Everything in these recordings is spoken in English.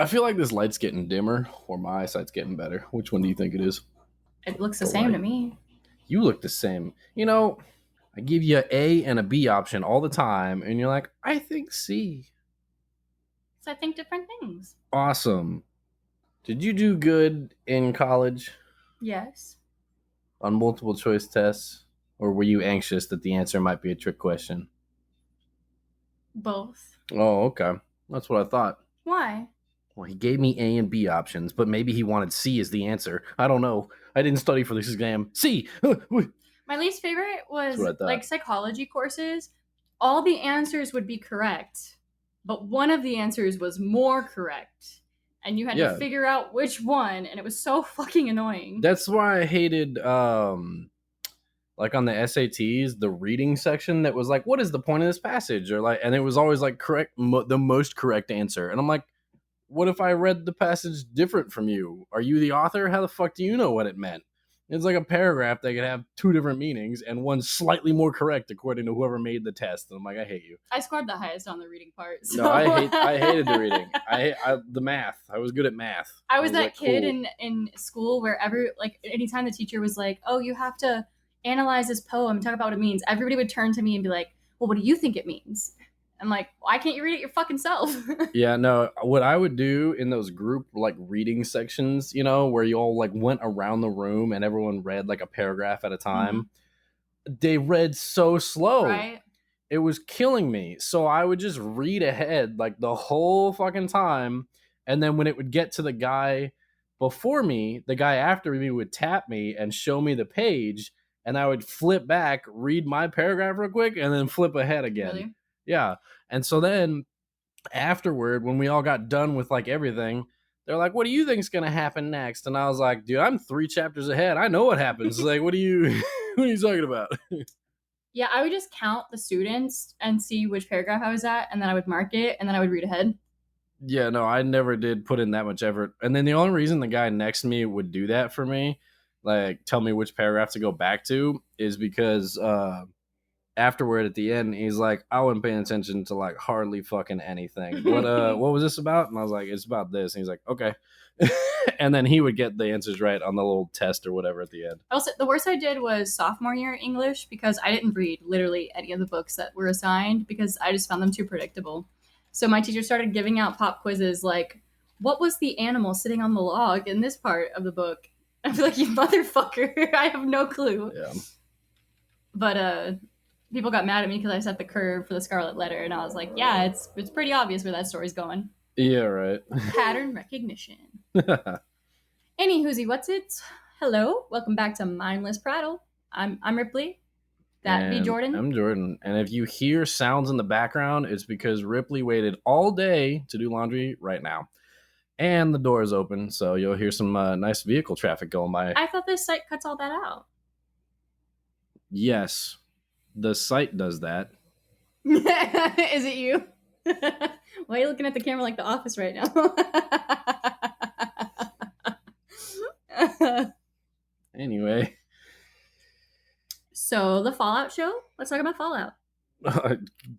I feel like this light's getting dimmer, or my eyesight's getting better. Which one do you think it is? It looks the same to me. You look the same. You know, I give you an A and a B option all the time, and you're like, I think C. So I think different things. Awesome. Did you do good in college Yes. on multiple choice tests? Or were you anxious that the answer might be a trick question? Both. Oh, okay. That's what I thought. Why? Well, he gave me A and B options, but maybe he wanted C as the answer. I don't know. I didn't study for this exam. C! My least favorite was That's what I thought. like psychology courses. All the answers would be correct, but one of the answers was more correct. And you had to figure out which one, and it was so fucking annoying. That's why I hated like on the SATs, the reading section that was like, what is the point of this passage? Or like, and it was always like correct, the most correct answer. And I'm like, what if I read the passage different from you? Are you the author? How the fuck do you know what it meant? It's like a paragraph that could have two different meanings and one slightly more correct according to whoever made the test. And I'm like, I hate you. I scored the highest on the reading part. So. No, I hated the reading. The math. I was good at math. I was that like, kid cool. in school where anytime the teacher was like, oh, you have to analyze this poem and talk about what it means, everybody would turn to me and be like, well, what do you think it means? I'm like, why can't you read it your fucking self? Yeah, no, what I would do in those group like reading sections, you know, where you all like went around the room and everyone read like a paragraph at a time, they read so slow. Right. It was killing me. So I would just read ahead like the whole fucking time. And then when it would get to the guy before me, the guy after me would tap me and show me the page. And I would flip back, read my paragraph real quick, and then flip ahead again. Really? Yeah. And so then afterward, when we all got done with like everything, they're like, what do you think's going to happen next? And I was like, dude, I'm 3 chapters ahead. I know what happens. Like, what are you talking about? Yeah, I would just count the students and see which paragraph I was at, and then I would mark it, and then I would read ahead. Yeah, no, I never did put in that much effort. And then the only reason the guy next to me would do that for me, like tell me which paragraph to go back to, is because afterward at the end, he's like, I wasn't paying attention to like hardly fucking anything. What was this about? And I was like, it's about this. And he's like, okay. And then he would get the answers right on the little test or whatever at the end. Also, the worst I did was sophomore year English because I didn't read literally any of the books that were assigned because I just found them too predictable. So my teacher started giving out pop quizzes like, what was the animal sitting on the log in this part of the book? I feel like, you motherfucker, I have no clue. Yeah. But people got mad at me because I set the curve for the Scarlet Letter, and I was like, yeah, it's pretty obvious where that story's going. Yeah, right. Pattern recognition. Any whoosie what's it? Hello, welcome back to Mindless Prattle. I'm Ripley. That be Jordan. I'm Jordan. And if you hear sounds in the background, it's because Ripley waited all day to do laundry right now. And the door is open, so you'll hear some nice vehicle traffic going by. I thought this site cuts all that out. Yes, the site does that. Is it you? Why are you looking at the camera like The Office right now? Anyway. So, the Fallout show? Let's talk about Fallout.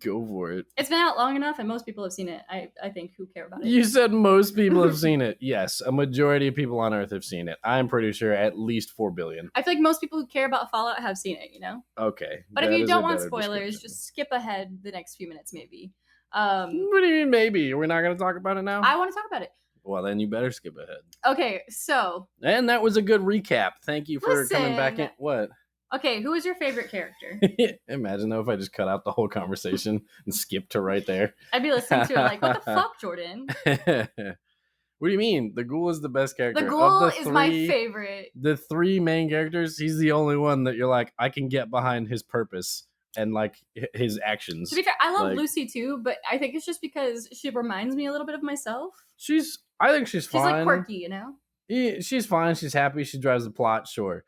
Go for it. It's been out long enough and most people have seen it. I think who care about it. You said most people have seen it. Yes, a majority of people on Earth have seen it. I'm pretty sure at least 4 billion. I feel like most people who care about Fallout have seen it, you know? Okay. But if you don't want spoilers, just skip ahead the next few minutes maybe. What do you mean maybe? Are we not going to talk about it now? I want to talk about it. Well, then you better skip ahead. Okay, so. And that was a good recap. Thank you for coming back in. What? Okay, who is your favorite character? Imagine though if I just cut out the whole conversation and skipped to right there. I'd be listening to it like, what the fuck, Jordan? What do you mean? The ghoul is the best character. The ghoul is my favorite. The 3 main characters, he's the only one that you're like, I can get behind his purpose and like his actions. To be fair, I love Lucy too, but I think it's just because she reminds me a little bit of myself. I think she's fine. She's like quirky, you know? Yeah, she's fine. She's happy. She drives the plot, sure.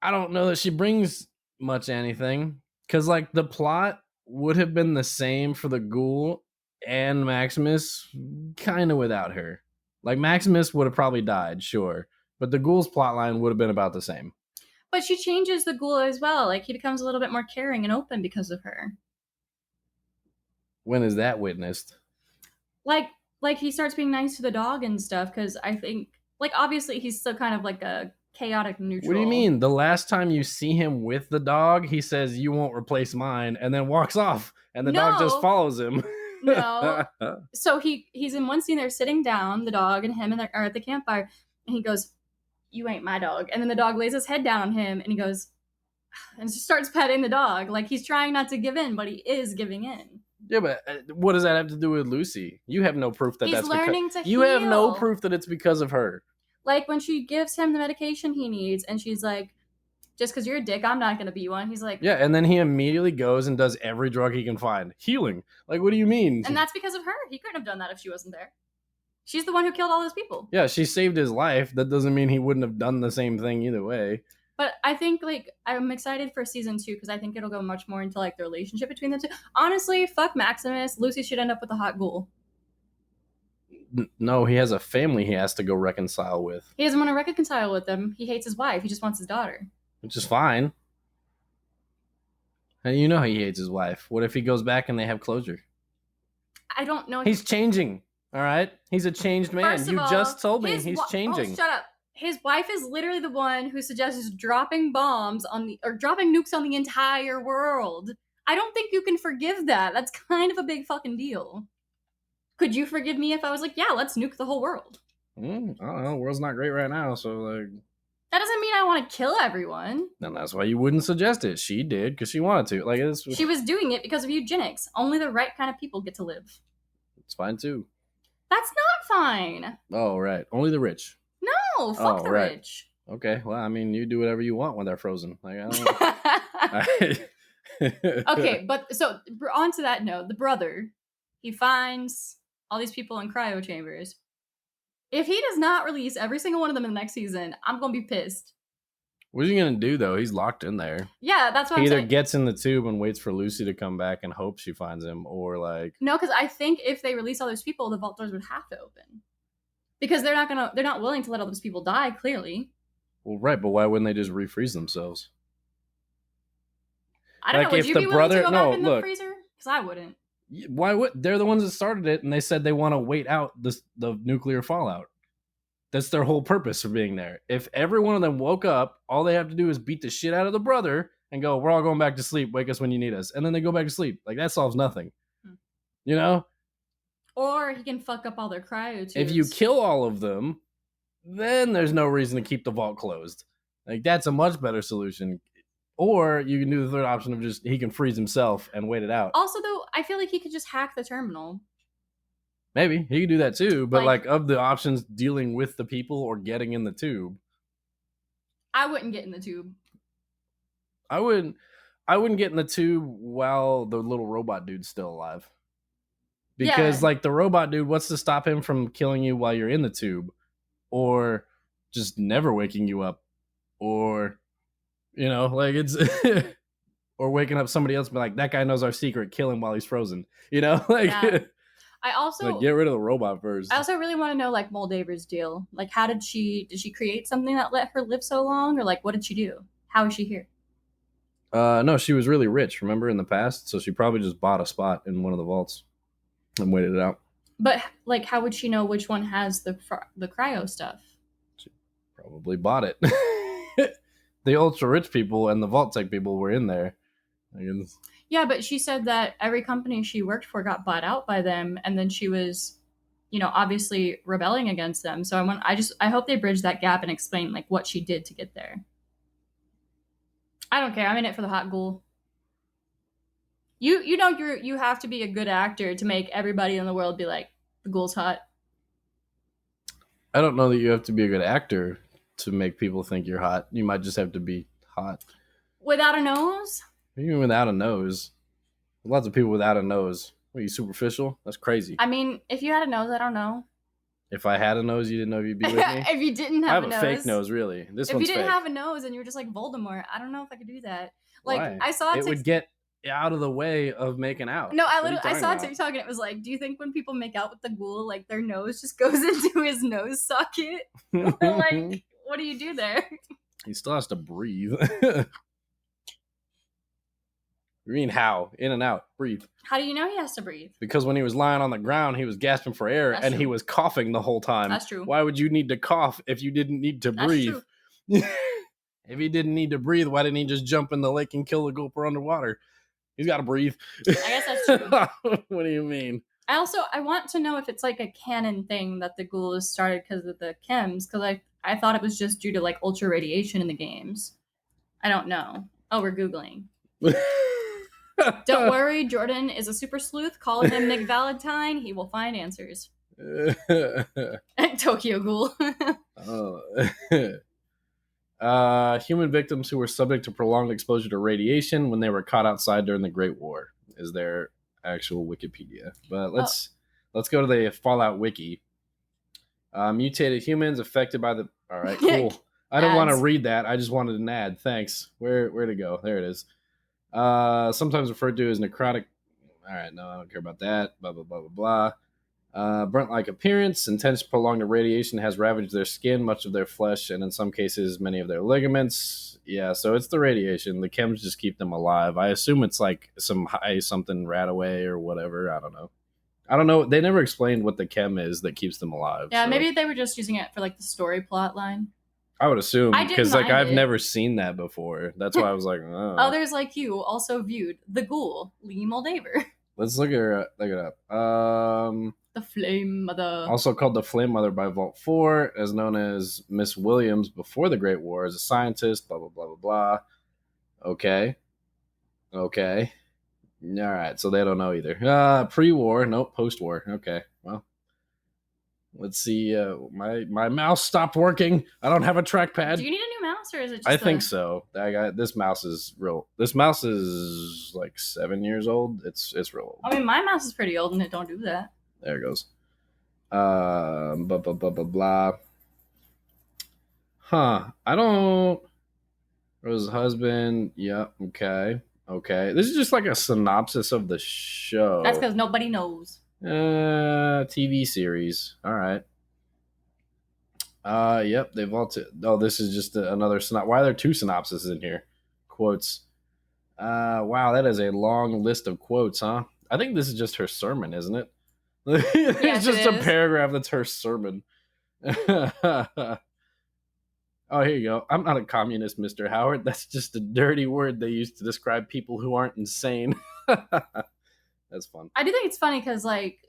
I don't know that she brings much anything because like the plot would have been the same for the ghoul and Maximus kind of without her. Like Maximus would have probably died, sure, but the ghoul's plotline would have been about the same. But she changes the ghoul as well. Like he becomes a little bit more caring and open because of her. When is that witnessed? Like like he starts being nice to the dog and stuff because I think like obviously he's still kind of like a chaotic What do you neutral. mean? The last time you see him with the dog, he says, "You won't replace mine," and then walks off, and the dog just No, follows him. no. So he's in one scene. They're sitting down, the dog and him, and are at the campfire, and he goes, "You ain't my dog." And then the dog lays his head down on him, and he goes, and just starts petting the dog, like he's trying not to give in, but he is giving in. Yeah, but what does that have to do with Lucy? You have no proof that He's that's learning because to you have no heal. proof that it's because of her. Like when she gives him the medication he needs, and she's like, "Just because you're a dick, I'm not gonna be one." He's like, Yeah, and then he immediately goes and does every drug he can find. Healing. Like, what do you mean? and that's because of her. He couldn't have done that if she wasn't there. She's the one who killed all those people. Yeah, she saved his life. That doesn't mean he wouldn't have done the same thing either way. But I think like I'm excited for season 2 because I think it'll go much more into like the relationship between the two. Honestly, fuck Maximus. Lucy should end up with a hot ghoul. No, he has a family he has to go reconcile with, He doesn't want to reconcile with them. He hates his wife. He just wants his daughter. which is fine. And you know he hates his wife. What if he goes back and they have closure? I don't know. He's changing. All right, he's a changed man. First of You all, just told me his he's Oh, changing. shut up. His wife is literally the one who suggests dropping bombs or dropping nukes on the entire world. I don't think you can forgive that. That's kind of a big fucking deal. Could you forgive me if I was like, yeah, let's nuke the whole world? I don't know. The world's not great right now, so like, That doesn't mean I want to kill everyone. and that's why you wouldn't suggest it. She did because she wanted to. Like, She was doing it because of eugenics. Only the right kind of people get to live. it's fine too. That's not fine. Oh, right. Only the rich. No, fuck the right. rich. Okay. Well, I mean, you do whatever you want when they're frozen. Like, I don't. Okay, but so on to that note, the brother, he finds all these people in cryo chambers. If he does not release every single one of them in the next season, I'm gonna be pissed. What's he gonna do though? He's locked in there. Yeah, that's what He I'm either saying. gets in the tube and waits for Lucy to come back and hopes she finds him, or like, No, because I think if they release all those people, the vault doors would have to open. Because they're not willing to let all those people die, clearly. well, right, but why wouldn't they just refreeze themselves? I don't Like, know, would if you the be willing to brother- go no, back in the look. freezer? Because I wouldn't. Why would they're the ones that started it, and they said they want to wait out the nuclear fallout. That's their whole purpose for being there. If every one of them woke up, all they have to do is beat the shit out of the brother and go, "We're all going back to sleep. Wake us when you need us," and then they go back to sleep. Like, that solves nothing. You know, Or he can fuck up all their cryo tubes. if you kill all of them, then there's no reason to keep the vault closed. Like, that's a much better solution. Or you can do the third option of just he can freeze himself and wait it out. Also, though, I feel like he could just hack the terminal. Maybe he could do that too, but Like- like of the options, dealing with the people or getting in the tube, I wouldn't get in the tube. I wouldn't get in the tube while the little robot dude's still alive. Because Yeah. like the robot dude, what's to stop him from killing you while you're in the tube, or just never waking you up, or you know, like it's or waking up somebody else and be like, that guy knows our secret, kill him while he's frozen. You know, like, Yeah. I also like, get rid of the robot first. I also really want to know like Moldaver's deal. Like, how did she create something that let her live so long, or like what did she do? How is she here? No, she was really rich, remember, in the past, so she probably just bought a spot in one of the vaults and waited it out. But like, how would she know which one has the cryo stuff? Probably bought it. The ultra rich people and the vault tech people were in there. Yeah, but she said that every company she worked for got bought out by them, and then she was, obviously rebelling against them. So I hope they bridge that gap and explain like what she did to get there. I don't care. I'm in it for the hot ghoul. You have to be a good actor to make everybody in the world be like, the ghoul's hot. I don't know that you have to be a good actor to make people think you're hot. You might just have to be hot. Without a nose? Even without a nose. Lots of people without a nose. What, are you superficial? That's crazy. I mean, if you had a nose, I don't know. If I had a nose, you didn't know you'd be with me? If you didn't I have have a a nose. fake nose, really. This If one's you didn't fake. have a nose and you were just like Voldemort, I don't know if I could do that. Like, Why? I saw it would get out of the way of making out. No, What are you I talking saw a about? TikTok and it was like, do you think when people make out with the ghoul, like their nose just goes into his nose socket? Like, what do you do there? He still has to breathe. You mean how? In and out. Breathe. How do you know he has to breathe? Because when he was lying on the ground, he was gasping for air That's and true. he was coughing the whole time. That's true. Why would you need to cough if you didn't need to That's breathe? true. If he didn't need to breathe, why didn't he just jump in the lake and kill the gopher underwater? He's got to breathe. I guess that's true. What do you mean? I want to know if it's like a canon thing that the ghoul is started because of the chems, because I thought it was just due to like ultra radiation in the games. I don't know. Oh, we're Googling. Don't worry, Jordan is a super sleuth. Call him Nick Valentine. He will find answers. Tokyo Ghoul. Human victims who were subject to prolonged exposure to radiation when they were caught outside during the Great War is their actual Wikipedia. But let's go to the Fallout wiki. Mutated humans affected by the. All right, cool. I don't want to read that. I just wanted an ad. Thanks. Where to go? There it is. Sometimes referred to as necrotic. All right, no, I don't care about that. Blah blah blah blah blah. Burnt-like appearance, intense prolonged radiation has ravaged their skin, much of their flesh, and in some cases, many of their ligaments. Yeah, so it's the radiation. The chems just keep them alive. I assume it's like some high something rat away or whatever. I don't know. They never explained what the chem is that keeps them alive. Yeah, so. Maybe they were just using it for like the story plot line. I would assume, because like I've never seen that before. That's why I was like, oh. Others like you also viewed the ghoul, Lee Moldaver. Let's look it up. The Flame Mother. Also called the Flame Mother by Vault 4, as known as Miss Williams before the Great War, as a scientist, blah, blah, blah, blah, blah. Okay. All right, so they don't know either. Pre-war, nope, post-war. Okay, well. Let's see. My mouse stopped working. I don't have a trackpad. Do you need a new mouse, or is it just I think so. This mouse is real. This mouse is like 7 years old. It's real old. I mean, my mouse is pretty old and it don't do that. There it goes. Blah, blah, blah, blah, blah. Huh. I don't. Rose's husband. Yep. Yeah, okay. This is just like a synopsis of the show. That's because nobody knows. TV series. All right. Yep. They've all. Oh, this is just another synopsis. Why are there two synopses in here? Quotes. Wow, that is a long list of quotes, huh? I think this is just her sermon, isn't it? It's just a paragraph that's her sermon. Oh, here you go. I'm not a communist, Mr. Howard. That's just a dirty word they use to describe people who aren't insane. That's fun. I do think it's funny because, like,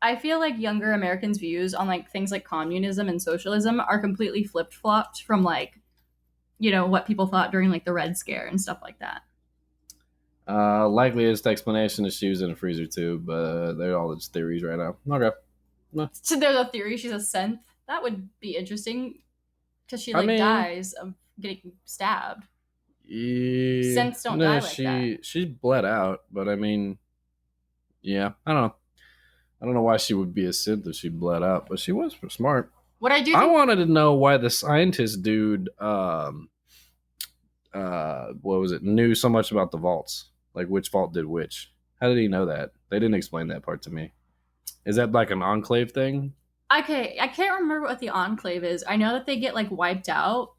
I feel like younger Americans' views on, like, things like communism and socialism are completely flip-flopped from, like, you know, what people thought during, like, the Red Scare and stuff like that. Likeliest explanation is she was in a freezer tube, but they're all just theories right now. Okay. No. So there's a theory she's a synth. That would be interesting because she dies of getting stabbed. Yeah, synths don't die like that. She's bled out, but I mean, yeah, I don't know why she would be a synth if she bled out, but she was smart. What I wanted to know why the scientist dude, what was it, knew so much about the vaults, like which vault did which. How did he know that? They didn't explain that part to me. Is that like an enclave thing? Okay, I can't remember what the enclave is. I know that they get like wiped out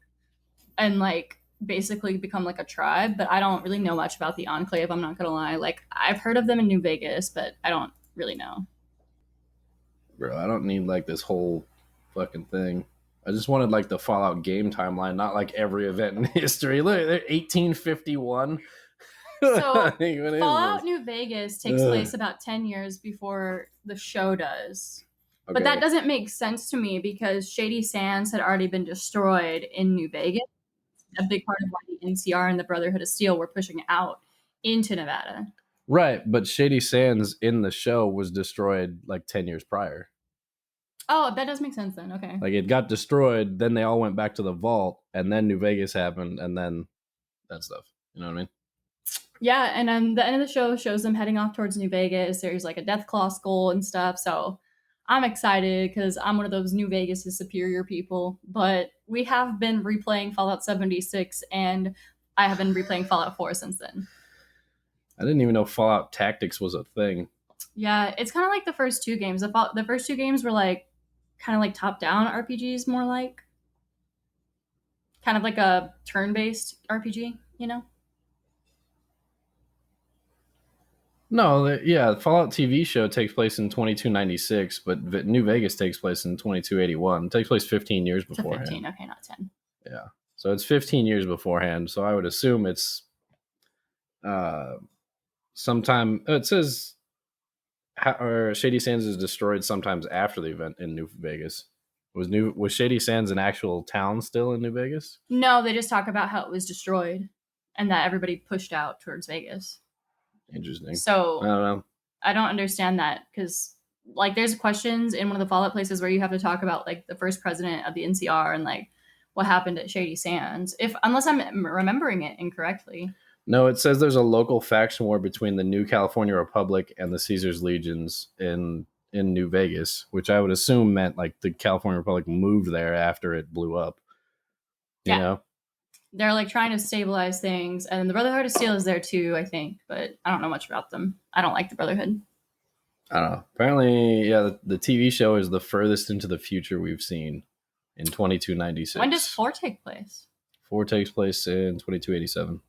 and like basically become like a tribe, but I don't really know much about the enclave. I'm not gonna lie. Like I've heard of them in New Vegas, but I don't really know. Bro, I don't need like this whole fucking thing. I just wanted like the Fallout game timeline, not like every event in history. Look, 1851. So Fallout New Vegas takes place about 10 years before the show does. Okay. But that doesn't make sense to me because Shady Sands had already been destroyed in New Vegas. A big part of why the NCR and the Brotherhood of Steel were pushing out into Nevada. Right, but Shady Sands in the show was destroyed like 10 years prior. Oh, that does make sense then. Okay. Like it got destroyed, then they all went back to the vault, and then New Vegas happened, and then that stuff. You know what I mean? Yeah, and then the end of the show shows them heading off towards New Vegas. There's like a Deathclaw skull and stuff, so I'm excited because I'm one of those New Vegas is superior people. But we have been replaying Fallout 76, and I have been replaying Fallout 4 since then. I didn't even know Fallout Tactics was a thing. Yeah, it's kind of like the first two games. The first two games were like kind of like top-down RPGs, more like. Kind of like a turn-based RPG, you know? No, yeah, the Fallout TV show takes place in 2296, but New Vegas takes place in 2281. It takes place 15 years So 15. beforehand. Okay, not 10. Yeah. So it's 15 years beforehand. So I would assume it's uh sometime it says or Shady Sands is destroyed sometimes after the event in New Vegas. Was Shady Sands an actual town still in New Vegas? No, they just talk about how it was destroyed and that everybody pushed out towards Vegas. Interesting. I So don't know. I don't understand that because like there's questions in one of the Fallout places where you have to talk about like the first president of the NCR and like what happened at Shady Sands. If unless I'm remembering it incorrectly. No, it says there's a local faction war between the New California Republic and the Caesar's Legions in New Vegas, which I would assume meant like the California Republic moved there after it blew up. You Yeah. know? They're like trying to stabilize things, and the Brotherhood of Steel is there too, I think, but I don't know much about them. I don't like the Brotherhood. I don't know. Apparently, yeah, the TV show is the furthest into the future we've seen in When does 2296. 4 take place? 4 takes place in 2287.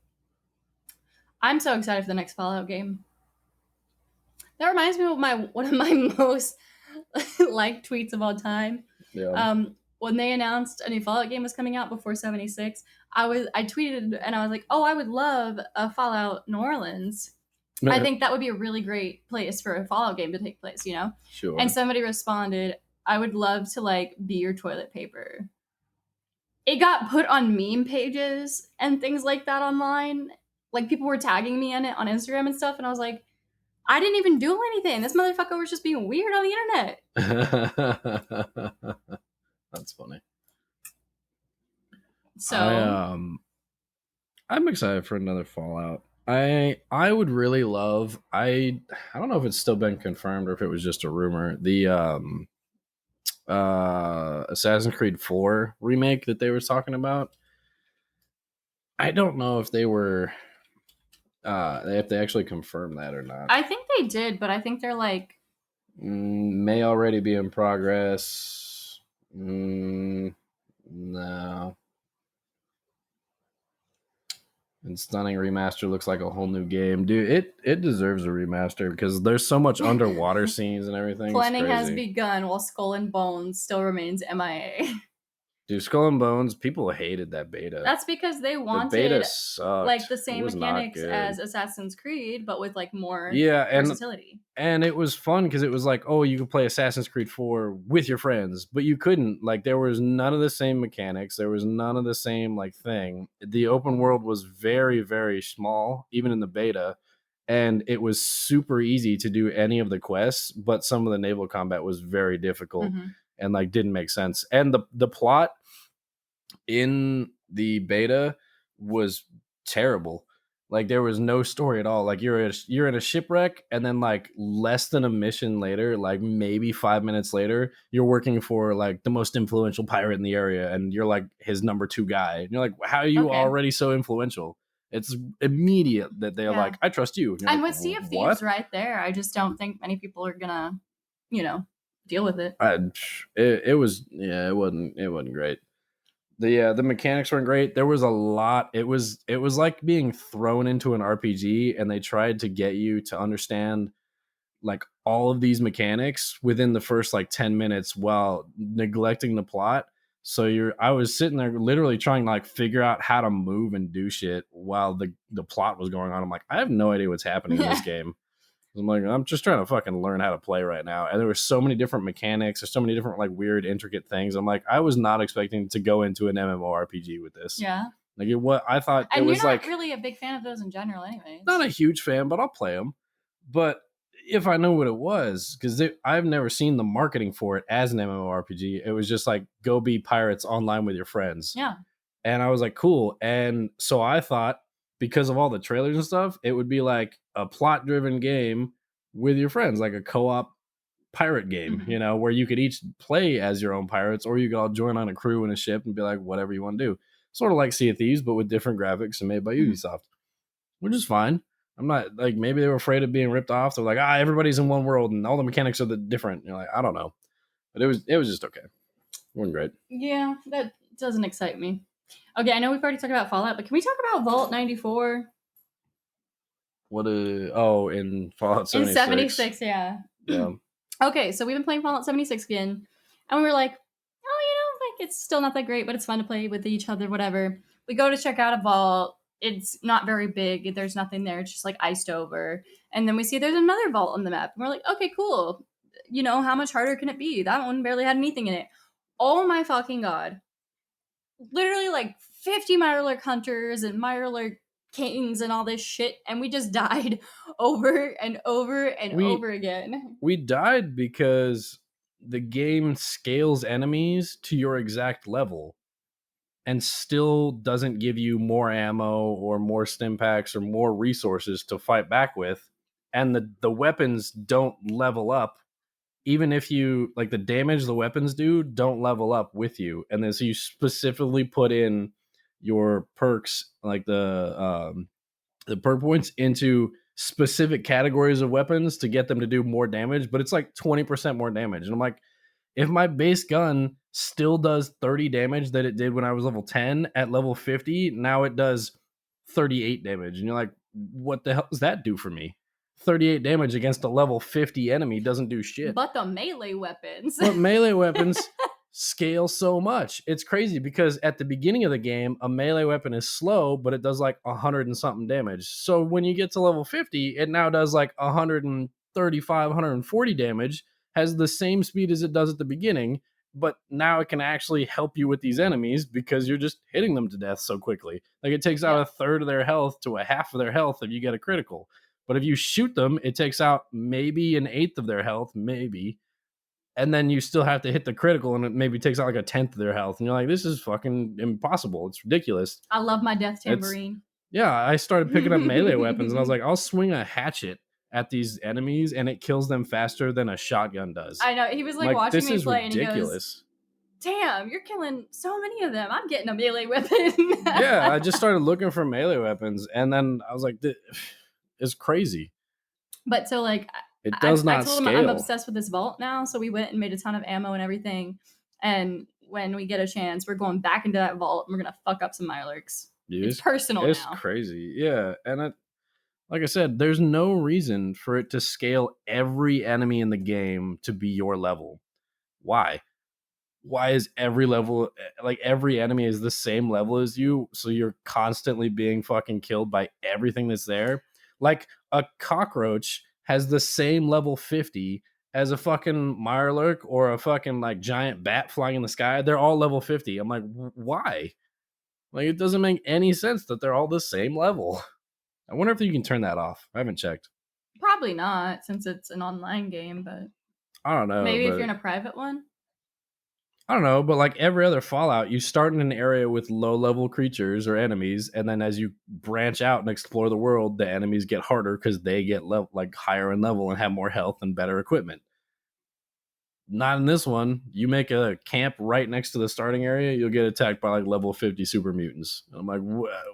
I'm so excited for the next Fallout game. That reminds me of one of my most liked tweets of all time. Yeah. When they announced a new Fallout game was coming out before 76, I tweeted and I was like, "Oh, I would love a Fallout New Orleans. I think that would be a really great place for a Fallout game to take place, you know?" Sure. And somebody responded, "I would love to like be your toilet paper." It got put on meme pages and things like that online. Like people were tagging me in it on Instagram and stuff, and I was like, I didn't even do anything. This motherfucker was just being weird on the internet. That's funny. So I'm excited for another Fallout. I would really love I don't know if it's still been confirmed or if it was just a rumor. The Assassin's Creed 4 remake that they were talking about. I don't know if they were if they actually confirmed that or not. I think they did, but I think they're like May already be in progress. No. And stunning remaster looks like a whole new game, dude. It deserves a remaster because there's so much underwater scenes and everything. planning It's has crazy. begun while Skull and Bones still remains MIA. Dude, Skull and Bones, people hated that beta. That's because they The wanted beta sucked. like the It same was not mechanics good. as Assassin's Creed, but with like more Yeah, versatility. and it was fun because it was like, oh, you could play Assassin's Creed 4 with your friends, but you couldn't. Like, there was none of the same mechanics. There was none of the same like thing. The open world was very, very small, even in the beta, and it was super easy to do any of the quests, but some of the naval combat was very difficult and like didn't make sense. And the plot in the beta was terrible. Like there was no story at all. Like you're in a shipwreck, and then like less than a mission later, like maybe 5 minutes later, you're working for like the most influential pirate in the area, and you're like his number two guy. And you're like, how are you already so influential? It's immediate that they're like, I trust you. And, and like, with Sea of what? Thieves right there, I just don't think many people are gonna, deal with it. It was it wasn't great. The mechanics weren't great. There was a lot. It was like being thrown into an RPG, and they tried to get you to understand like all of these mechanics within the first like 10 minutes while neglecting the plot. So I was sitting there literally trying to like figure out how to move and do shit while the plot was going on. I'm like, I have no idea what's happening in this game. I'm like, I'm just trying to fucking learn how to play right now. And there were so many different mechanics. There's so many different like weird, intricate things. I'm like, I was not expecting to go into an MMORPG with this. Yeah. Like what I thought and it was you're not like really a big fan of those in general, anyways. not a huge fan, but I'll play them. But if I know what it was, because I've never seen the marketing for it as an MMORPG. It was just like go be pirates online with your friends. Yeah. And I was like, cool. And so I thought because of all the trailers and stuff, it would be like a plot driven game with your friends, like a co-op pirate game, where you could each play as your own pirates, or you could all join on a crew in a ship and be like, whatever you want to do. Sort of like Sea of Thieves, but with different graphics and made by Ubisoft, which is fine. I'm not like, maybe they were afraid of being ripped off. They're like, everybody's in one world and all the mechanics are different. You're like, I don't know. But it was just okay. It wasn't great. Yeah, that doesn't excite me. Okay, I know we've already talked about Fallout, but can we talk about Vault 94? In Fallout In 76. 76, yeah. Yeah. Okay, so we've been playing Fallout 76 again, and we were like, oh, like it's still not that great, but it's fun to play with each other, whatever. We go to check out a vault. It's not very big. There's nothing there. It's just like iced over. And then we see there's another vault on the map. And we're like, okay, cool. How much harder can it be? That one barely had anything in it. Oh my fucking god. Literally like 50 Mirelurk hunters and Mirelurk kings and all this shit. And we just died over and over and We over again. we died because the game scales enemies to your exact level and still doesn't give you more ammo or more stim packs or more resources to fight back with. And the weapons don't level up. Even if you like, the damage the weapons do don't level up with you. And then so you specifically put in your perks, like the perk points, into specific categories of weapons to get them to do more damage, but it's like 20% more damage. And I'm like, if my base gun still does 30 damage that it did when I was level 10, at level 50, now it does 38 damage. And you're like, what the hell does that do for me? 38 damage against a level 50 enemy doesn't do shit. But the melee weapons. But melee weapons scale so much. It's crazy because at the beginning of the game, a melee weapon is slow, but it does like 100 and something damage. So when you get to level 50, it now does like 135, 140 damage, has the same speed as it does at the beginning, but now it can actually help you with these enemies because you're just hitting them to death so quickly. Like, it takes out a third of their health to a half of their health if you get a critical. But if you shoot them, it takes out maybe an eighth of their health, maybe. And then you still have to hit the critical, and it maybe takes out like a tenth of their health. And you're like, this is fucking impossible. It's ridiculous. I love my death tambourine. Yeah, I started picking up melee weapons, and I was like, I'll swing a hatchet at these enemies, and it kills them faster than a shotgun does. I know. He was like watching me play, ridiculous. And he goes, damn, you're killing so many of them. I'm getting a melee weapon. Yeah, I just started looking for melee weapons, and then I was like, it's crazy. But so, like, it does not I told him scale. I'm obsessed with this vault now, so we went and made a ton of ammo and everything. And when we get a chance, we're going back into that vault, and we're going to fuck up some Mirelurks. It's personal now. It's crazy. Yeah, and like I said, there's no reason for it to scale every enemy in the game to be your level. Why? Why is every level, like every enemy is the same level as you, so you're constantly being fucking killed by everything that's there? Like, a cockroach has the same level 50 as a fucking Mirelurk or a fucking like giant bat flying in the sky. They're all level 50. I'm like, why? Like, it doesn't make any sense that they're all the same level. I wonder if you can turn that off. I haven't checked. Probably not, since it's an online game, but I don't know. Maybe if you're in a private one. I don't know, but like every other Fallout, you start in an area with low-level creatures or enemies, and then as you branch out and explore the world, the enemies get harder because they get like higher in level and have more health and better equipment. Not in this one. You make a camp right next to the starting area, you'll get attacked by like level 50 super mutants. I'm like,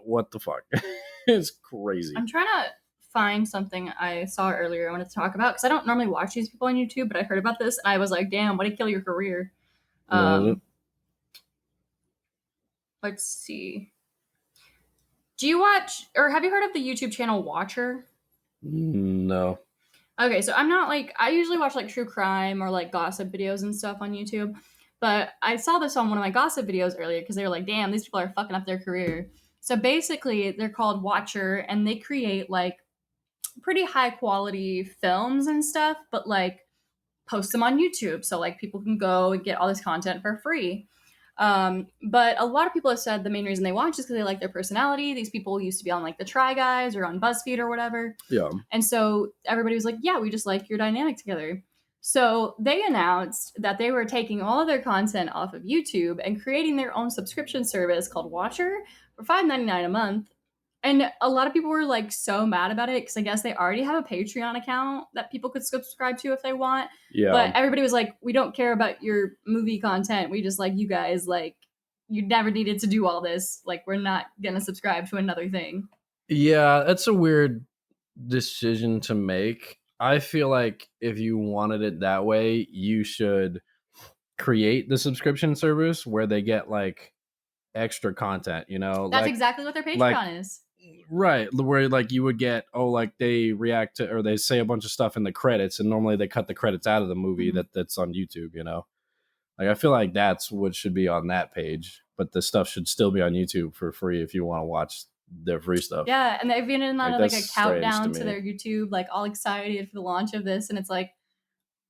what the fuck? It's crazy. I'm trying to find something I saw earlier I wanted to talk about, because I don't normally watch these people on YouTube, but I heard about this and I was like, damn, what did kill your career? Let's see. Do you watch, or have you heard of the YouTube channel Watcher? No. Okay, so I'm not like, I usually watch like true crime or like gossip videos and stuff on YouTube, but I saw this on one of my gossip videos earlier because they were like, damn, these people are fucking up their career. So basically, they're called Watcher, and they create like pretty high quality films and stuff, but like post them on YouTube so like people can go and get all this content for free. But a lot of people have said the main reason they watch is because they like their personality. These people used to be on like the Try Guys or on BuzzFeed or whatever. Yeah. And so everybody was like, yeah, we just like your dynamic together. So they announced that they were taking all of their content off of YouTube and creating their own subscription service called Watcher for $5.99 a month. And a lot of people were like so mad about it because I guess they already have a Patreon account that people could subscribe to if they want. Yeah. But everybody was like, we don't care about your movie content. We just like you guys. Like, you never needed to do all this. Like, we're not going to subscribe to another thing. Yeah, that's a weird decision to make. I feel like if you wanted it that way, you should create the subscription service where they get like extra content, you know? That's like, exactly what their Patreon is. Right, where like you would get like they react to or they say a bunch of stuff in the credits, and normally they cut the credits out of the movie Mhm. that's on YouTube. Like I feel like that's what should be on that page, but the stuff should still be on YouTube for free if you want to watch their free stuff. Yeah, and they've been in Like on like that's a strange to countdown to me. their YouTube, like all excited for the launch of this, and it's like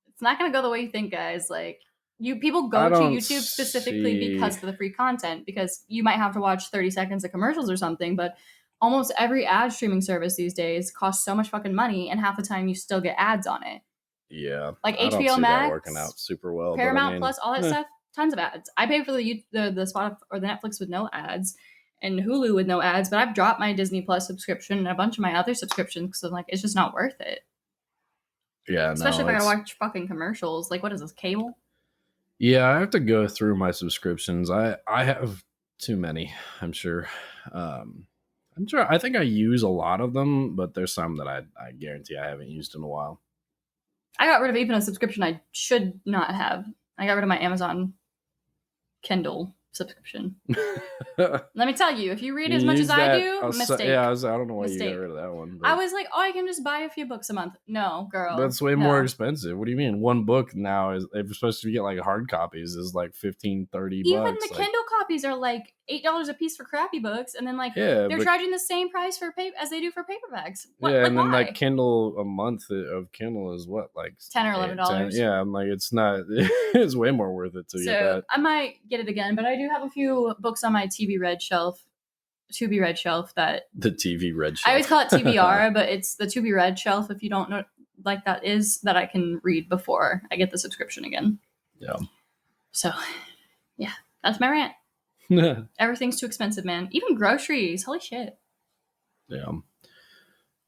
it's not gonna go the way you think, guys. Like people I go to don't YouTube specifically because see. of the free content, because you might have to watch 30 seconds of commercials or something, but almost every ad streaming service these days costs so much fucking money, and half the time you still get ads on it. Yeah, Like I don't HBO see that working out Max, super well. But I Paramount mean, Plus, all that stuff, tons of ads. I pay for the Spotify or the Netflix with no ads, and Hulu with no ads. But I've dropped my Disney Plus subscription and a bunch of my other subscriptions because I'm like, it's just not worth it. yeah, Especially no, if I gotta it's watch fucking commercials. Like, what is this, cable? yeah. I have to go through my subscriptions. I have too many. I'm sure. Um, I'm sure. I think I use a lot of them, but there's some that I guarantee I haven't used in a while. I got rid of even a subscription I should not have. I got rid of my Amazon Kindle subscription. Let me tell you, if you read You as much as use I that? do, Yeah, mistake. I don't know why you got Mistake. rid of that one, I but was like, oh, I can just buy a few books a month. No, girl. that's way more No. expensive. What do you mean? One book now is if you're supposed to get like hard copies is like 15, 30 Even bucks. the Like Kindle copies are like $8 a piece for crappy books, and then like yeah, they're but charging the same price for paper as they do for paperbacks. What? yeah, Like and then like why? Kindle a month of Kindle is what like $10 or $11. Yeah, I'm like it's not. It's way more worth it to get So that. I might get it again, but I do have a few books on my TV Red shelf, To Be Read shelf that The TV red I shelf. always call it TBR, but it's the To Be Read shelf. If you don't know, like that is that I can read before I get the subscription again. Yeah. So, yeah, that's my rant. Everything's too expensive, man. Even groceries. Holy shit. Yeah.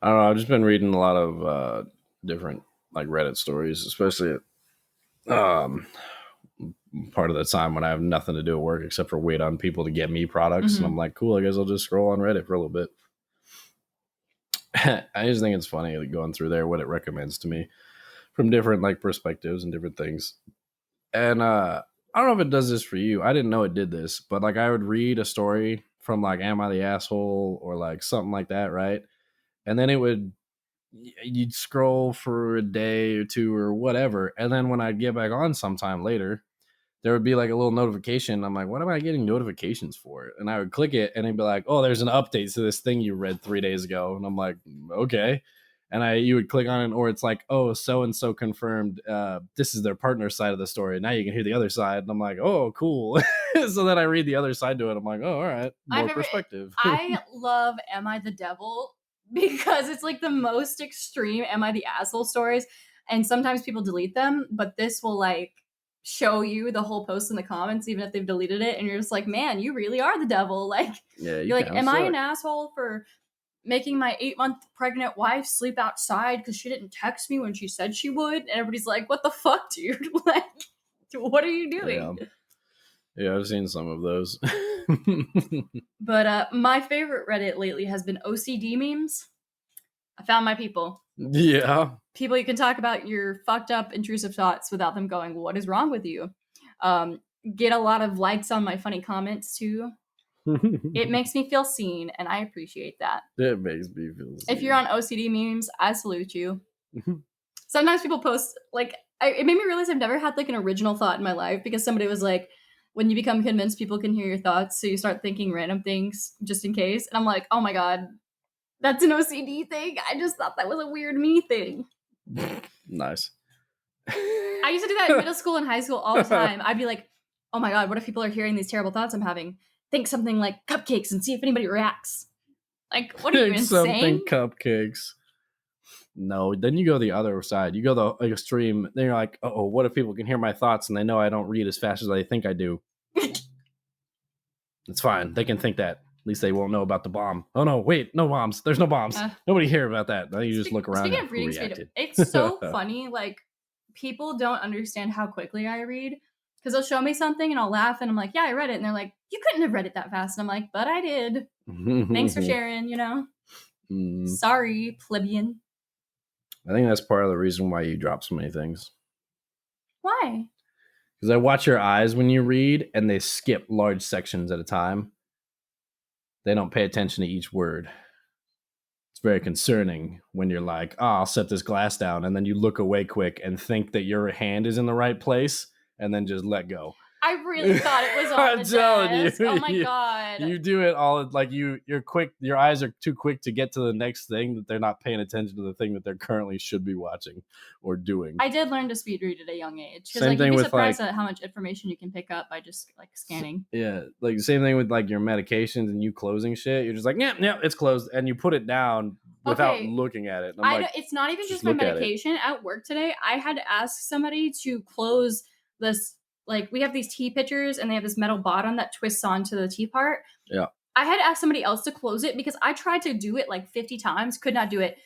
I don't know. I've just been reading a lot of different like Reddit stories, especially um, part of the time when I have nothing to do at work except for wait on people to get me products, and Mhm. I'm like, cool. I guess I'll just scroll on Reddit for a little bit. I just think it's funny like, going through there what it recommends to me from different like perspectives and different things. And I don't know if it does this for you. I didn't know it did this, but like I would read a story from like Am I the Asshole or like something like that, right? And then you'd scroll for a day or two or whatever. And then when I'd get back on sometime later, there would be like a little notification. I'm like, what am I getting notifications for? And I would click it and it'd be like, oh, there's an update to this thing you read 3 days ago. And I'm like, okay. And you would click on it, or it's like, oh, so and so confirmed this is their partner side of the story. Now you can hear the other side. And I'm like, oh, cool. So then I read the other side to it. I'm like, oh, all right, more perspective. I love Am I the Devil because it's like the most extreme Am I the Asshole stories. And sometimes people delete them, but this will like show you the whole post in the comments, even if they've deleted it. And you're just like, man, you really are the devil. Like, Yeah, you you're like, kind of am I an suck. asshole for making my 8-month pregnant wife sleep outside because she didn't text me when she said she would? And everybody's like, what the fuck, dude? Like, what are you Yeah. doing? Yeah, I've seen some of those. But my favorite Reddit lately has been OCD memes. I found my people. Yeah. People you can talk about your fucked up, intrusive thoughts without them going, what is wrong with you? Get a lot of likes on my funny comments too. It makes me feel seen, and I appreciate that. It makes me feel If you're on OCD memes, I salute you. Sometimes people post, like, it made me realize I've never had, like, an original thought in my life because somebody was like, when you become convinced people can hear your thoughts, so you start thinking random things just in case. And I'm like, oh my God, that's an OCD thing. I just thought that was a weird me thing. Nice. I used to do that in middle school and high school all the time. I'd be like, oh my God, what if people are hearing these terrible thoughts I'm having? Think something like cupcakes and see if anybody reacts. Like, what are you, Think something insane? cupcakes. No, then you go the other side. You go the extreme. Then you're like, oh, what if people can hear my thoughts and they know I don't read as fast as I think I do? It's fine. They can think that. At least they won't know about the bomb. Oh no, wait, no bombs. There's no bombs. Nobody hear about that. Then you just look around. Speaking of reading speed, it's so funny. Like, people don't understand how quickly I read because they'll show me something and I'll laugh and I'm like, yeah, I read it. And they're like, you couldn't have read it that fast. And I'm like, but I did. Thanks for sharing, you know? Sorry, plebeian. I think that's part of the reason why you drop so many things. Why? Because I watch your eyes when you read and they skip large sections at a time. They don't pay attention to each word. It's very concerning when you're like, oh, I'll set this glass down, and then you look away quick and think that your hand is in the right place, and then just let go. I really thought it was on I'm the telling desk. you, Oh my god. you do it all like you're quick. Your eyes are too quick to get to the next thing that they're not paying attention to the thing that they're currently should be watching or doing. I did learn to speed read at a young age because Same like thing you'd be with, surprised like- at how much information you can pick up by just like scanning. Yeah, like the same thing with like your medications and you closing shit. You're just like, yeah, it's closed, and you put it down without Okay. looking at it. And I I'm know like, it's not even just just my look at it. medication. At work today, I had to ask somebody to close this. Like we have these tea pitchers, and they have this metal bottom that twists onto the tea part. Yeah. I had to ask somebody else to close it because I tried to do it like 50 times, could not do it.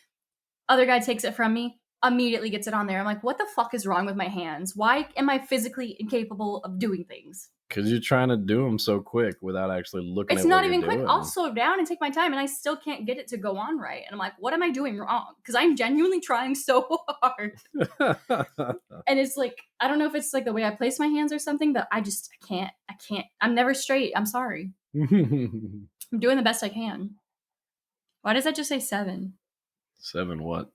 Other guy takes it from me, immediately gets it on there. I'm like, what the fuck is wrong with my hands? Why am I physically incapable of doing things? Because you're trying to do them so quick without actually looking It's at not what even you're quick. doing. I'll slow down and take my time, and I still can't get it to go on right. And I'm like, what am I doing wrong? Because I'm genuinely trying so hard. And it's like, I don't know if it's like the way I place my hands or something, but I can't. I'm never straight. I'm sorry. I'm doing the best I can. Why does that just say 7? 7 what?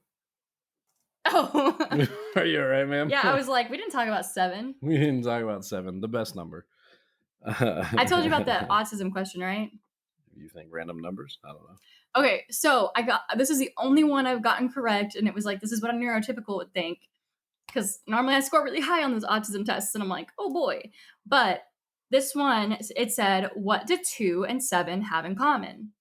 Oh. Are you all right, ma'am? Yeah, I was like, we didn't talk about 7. We didn't talk about 7, the best number. I told you about the autism question, right? You think random numbers? I don't know. Okay, so this is the only one I've gotten correct, and it was like, this is what a neurotypical would think. Because normally I score really high on those autism tests, and I'm like, oh boy. But this one, it said, what do 2 and 7 have in common?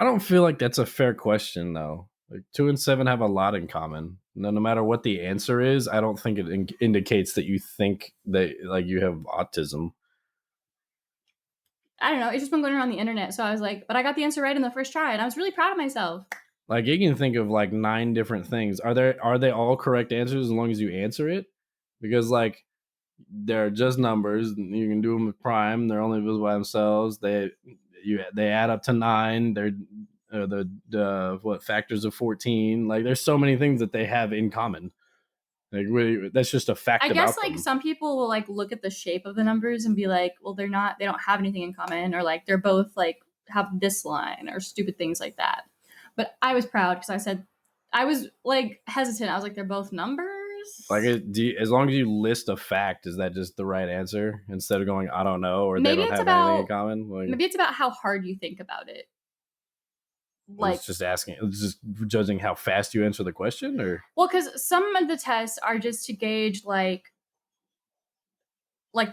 I don't feel like that's a fair question, though. Like 2 and 7 have a lot in common. No matter what the answer is, I don't think it indicates that you think that like you have autism. I don't know. It's just been going around the internet, so I was like, but I got the answer right in the first try, and I was really proud of myself. Like you can think of like 9 different things. Are they all correct answers as long as you answer it? Because like they're just numbers. You can do them with prime. They're only divisible by themselves. They add up to 9. They're the what factors of 14. Like there's so many things that they have in common. Like really, that's just a fact. I guess like them. some people will like look at the shape of the numbers and be like, well, they don't have anything in common, or like they're both like have this line or stupid things like that. But I was proud because I said, I was like hesitant. I was like, they're both numbers. Like as long as you list a fact, is that just the right answer instead of going I don't know or Maybe they don't it's have about- anything in common? Like, Maybe it's about how hard you think about it. Like it's just asking, it's just judging how fast you answer the question, or well, because some of the tests are just to gauge like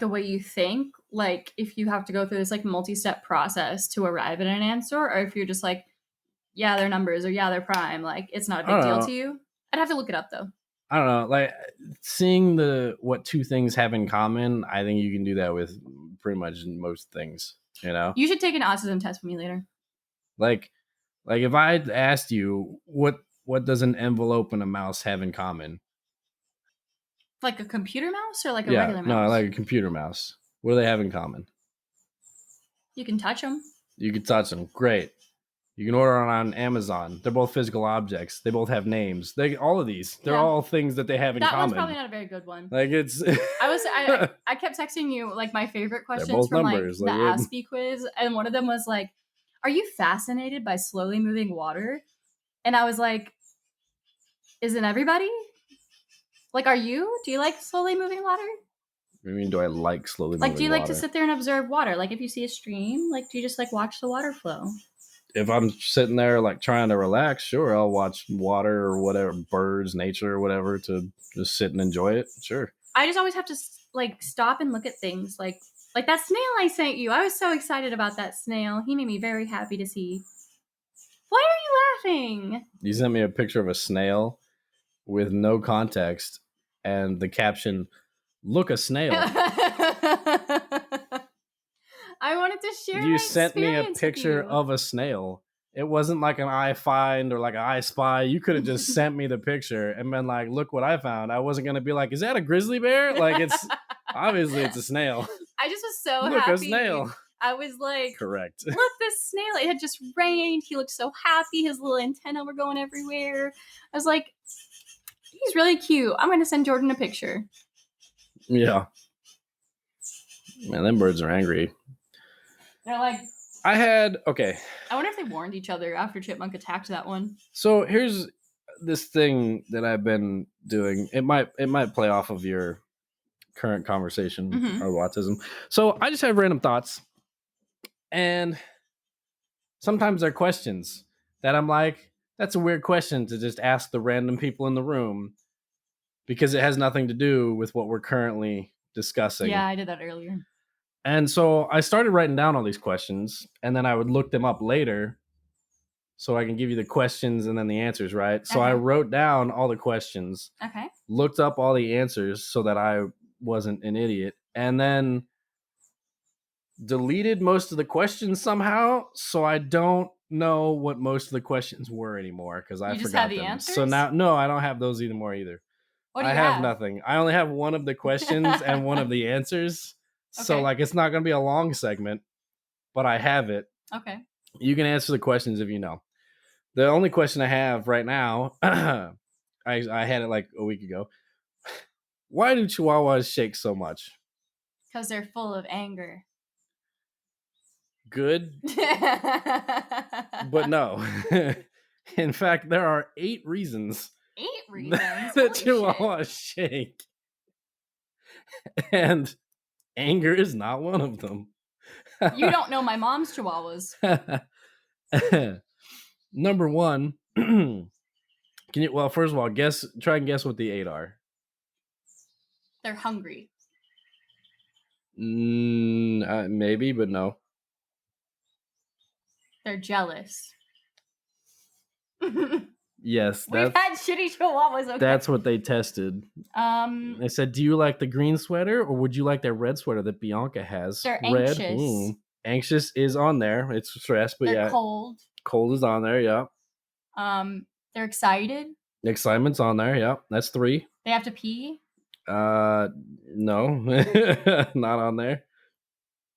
the way you think. Like if you have to go through this like multi-step process to arrive at an answer, or if you're just like, yeah, they're numbers, or yeah, they're prime. Like it's not a big deal to you. I'd have to look it up though. I don't know. Like seeing what 2 things have in common, I think you can do that with pretty much most things. You know, you should take an autism test with me later. Like if I asked you what does an envelope and a mouse have in common? Like a computer mouse or like a regular mouse? No, like a computer mouse. What do they have in common? You can touch them. You can touch them. Great. You can order on Amazon. They're both physical objects. They both have names. All of these. They're all things that they have in common. That one's probably not a very good one. Like it's. I kept texting you like my favorite questions from numbers, like the Aspie quiz, and one of them was like, "Are you fascinated by slowly moving water?" And I was like, "Isn't everybody? Like, are you? Do you like slowly moving water?" What do you mean? Do I like slowly moving water? Like, do you like to sit there and observe water? Like, if you see a stream, like, do you just like watch the water flow? If I'm sitting there like trying to relax, sure, I'll watch water or whatever, birds, nature, or whatever, to just sit and enjoy it. Sure. I just always have to like stop and look at things like that snail I sent you. I was so excited about that snail. He made me very happy to see. Why are you laughing? You sent me a picture of a snail with no context and the caption, "Look, a snail." I wanted to share. You sent me a picture of a snail. It wasn't like an iFind or like an iSpy. You could have just sent me the picture and been like, "Look what I found." I wasn't gonna be like, "Is that a grizzly bear?" Like it's obviously it's a snail. I just was so Look, happy. a snail. I was like, correct. Look, this snail. It had just rained. He looked so happy. His little antenna were going everywhere. I was like, he's really cute. I'm going to send Jordan a picture. Yeah. Man, them birds are angry. They're like, Okay. I wonder if they warned each other after Chipmunk attacked that one. So here's this thing that I've been doing. It might play off of your current conversation Mm-hmm. or autism. So I just have random thoughts, and sometimes they're questions that I'm like, that's a weird question to just ask the random people in the room because it has nothing to do with what we're currently discussing. Yeah, I did that earlier. And so I started writing down all these questions, and then I would look them up later so I can give you the questions and then the answers, right? So I Okay. wrote down all the questions, Okay. looked up all the answers so that I wasn't an idiot, and then deleted most of the questions somehow. So I don't know what most of the questions were anymore because I You just have forgot the them. answers? So now, no, I don't have those anymore either. What do I you have have? nothing. I only have one of the questions and one of the answers. So Okay. like it's not going to be a long segment, but I have it. Okay. You can answer the questions if you know. The only question I have right now, I had it like a week ago. Why do chihuahuas shake so much? Because they're full of anger. Good, but no. In fact, there are 8 reasons 8 reasons? that Holy chihuahuas shake. And anger is not one of them. You don't know my mom's chihuahuas. Number 1, can you well, first of all, try and guess what the 8 are. They're hungry. Maybe, but no. They're jealous. Yes, We've had shitty chihuahuas, okay? that's what they tested. They said, "Do you like the green sweater, or would you like that red sweater that Bianca has?" They're Red. anxious. Anxious is on there. It's stress, but They're yeah, cold. cold is on there. Yeah. They're excited. Excitement's on there. Yeah, that's 3. They have to pee. No, not on there.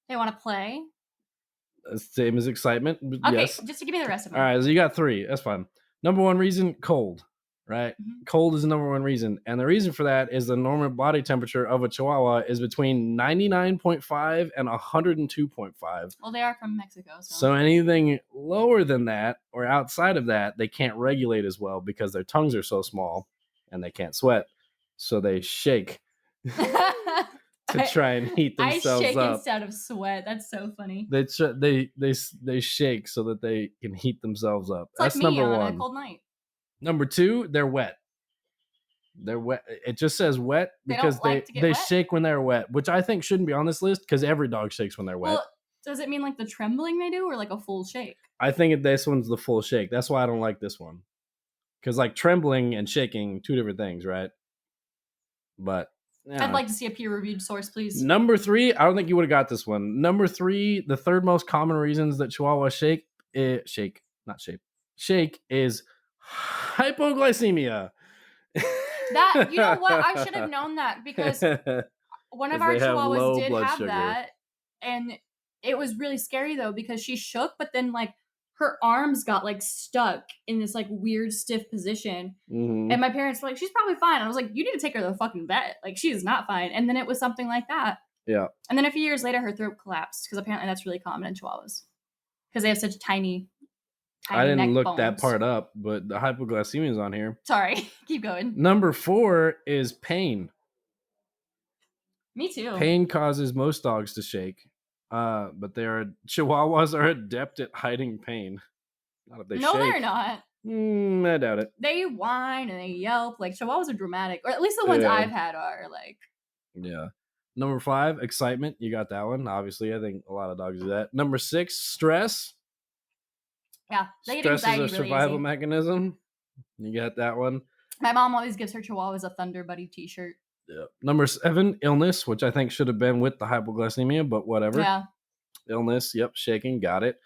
They want to play. Same as excitement. But Okay, yes. just to give me the rest of them. All right, so you got 3. That's fine. Number 1 reason, cold. Right? Mhm. Cold is the number 1 reason. And the reason for that is the normal body temperature of a chihuahua is between 99.5 and 102.5. Well, they are from Mexico, So anything lower than that or outside of that, they can't regulate as well because their tongues are so small and they can't sweat. So they shake to try and heat themselves I shake up. instead of sweat. That's so funny. They shake so that they can heat themselves up. It's That's like me number on 1. a cold night. Number 2, they're wet. They're wet. It just says wet because don't like to get they wet? shake when they're wet, which I think shouldn't be on this list because every dog shakes when they're wet. Well, does it mean like the trembling they do or like a full shake? I think this one's the full shake. That's why I don't like this one. Because like trembling and shaking, 2 different things, right? But yeah. I'd like to see a peer-reviewed source, please. Number 3, I don't think you would have got this one. Number 3, the third most common reasons that chihuahuas shake is hypoglycemia. That, you know what? I should have known that because one of our chihuahuas did have that, and it was really scary though because she shook, but then like her arms got like stuck in this like weird stiff position, and my parents were like, "She's probably fine." I was like, "You need to take her to the fucking vet. Like she is not fine." And then it was something like that. Yeah. And then a few years later, her throat collapsed because apparently that's really common in chihuahuas because they have such tiny. I didn't neck look bones. that part up, but the hypoglycemia is on here. Sorry, keep going. Number 4 is pain. Me too. Pain causes most dogs to shake, but chihuahuas are adept at hiding pain. Not if they no, shake. they're not. I doubt it. They whine and they yelp. Like chihuahuas are dramatic, or at least the ones I've had are like. Yeah. Number 5, excitement. You got that one. Obviously, I think a lot of dogs do that. Number 6, stress. Yeah, they stress get anxiety is a survival really mechanism. You got that one. My mom always gives her chihuahuas a Thunder Buddy t-shirt. Yeah. Number 7, illness, which I think should have been with the hypoglycemia, but whatever. Yeah. Illness, yep, shaking, got it.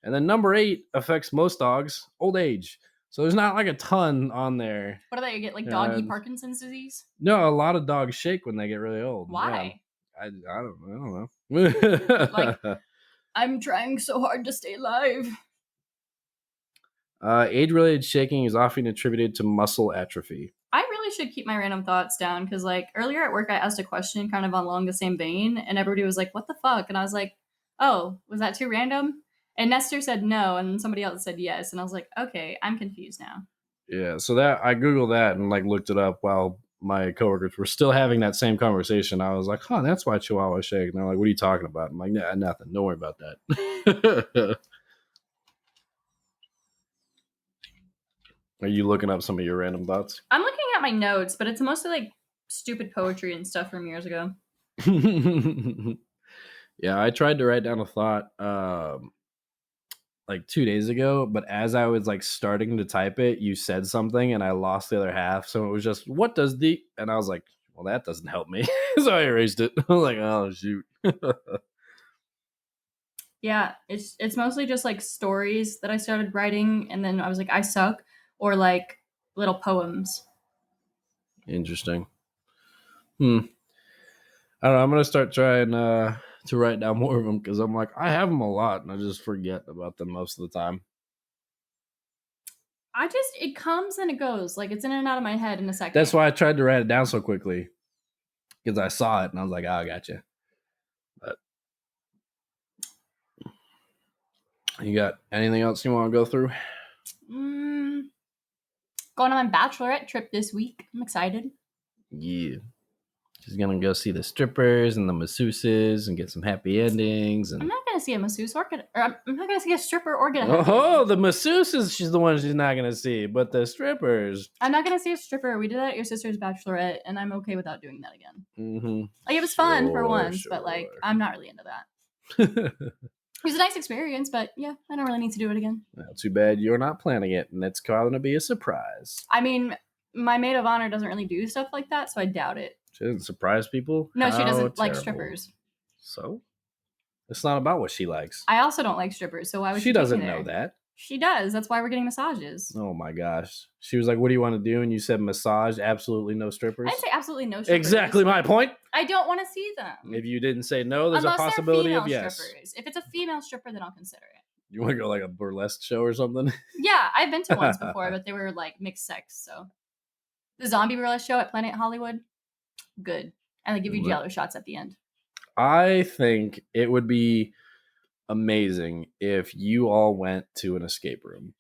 And then number 8 affects most dogs, old age. So there's not like a ton on there. What do they get, like doggy Parkinson's disease? No, a lot of dogs shake when they get really old. Why? Yeah. I don't know. Like, I'm trying so hard to stay alive. Age-related shaking is often attributed to muscle atrophy. I really should keep my random thoughts down because, like, earlier at work, I asked a question kind of along the same vein, and everybody was like, "What the fuck?" And I was like, "Oh, was that too random?" And Nestor said no, and then somebody else said yes, and I was like, okay, I'm confused now. Yeah, so that I googled that and like looked it up while my coworkers were still having that same conversation. I was like, "Huh, that's why Chihuahua shake." And they're like, "What are you talking about?" I'm like, "Nah, nothing. Don't worry about that." Are you looking up some of your random thoughts? I'm looking at my notes, but it's mostly like stupid poetry and stuff from years ago. Yeah, I tried to write down a thought like 2 days ago, but as I was like starting to type it, you said something and I lost the other half. So it was just, what does the, and I was like, well, that doesn't help me. So I erased it. I was like, oh, shoot. Yeah, it's mostly just like stories that I started writing, and then I was like, I suck, or like little poems. Interesting. I don't know. I'm going to start trying to write down more of them because I'm like, I have them a lot and I just forget about them most of the time. It comes and it goes. Like, it's in and out of my head in a second. That's why I tried to write it down so quickly because I saw it and I was like, oh, I got you. But you got anything else you want to go through? Going on my bachelorette trip this week. I'm excited. Yeah. She's going to go see the strippers and the masseuses and get some happy endings. And I'm not going to see a masseuse or I'm not going to see a stripper or get a happy oh, ending. the masseuses, she's the one she's not going to see, but the strippers. I'm not going to see a stripper. We did that at your sister's bachelorette, and I'm okay without doing that again. Mm-hmm. Like, it was fun for once, but like, I'm not really into that. It was a nice experience, but yeah, I don't really need to do it again. Well, too bad you're not planning it, and it's going to be a surprise. I mean, my maid of honor doesn't really do stuff like that, so I doubt it. She doesn't surprise people? No, she doesn't like terrible. strippers. So? It's not about what she likes. I also don't like strippers, so why would she doesn't know that. She does. That's why we're getting massages. Oh my gosh. She was like, what do you want to do? And you said massage, absolutely no strippers. I didn't say absolutely no strippers. Exactly my point. I don't want to see them. If you didn't say no, there's Unless a possibility they're of yes. Strippers. If it's a female stripper, then I'll consider it. You want to go like a burlesque show or something? Yeah, I've been to ones before, but they were like mixed sex. So the zombie burlesque show at Planet Hollywood, good. And they give you Jello shots at the end. I think it would be amazing if you all went to an escape room.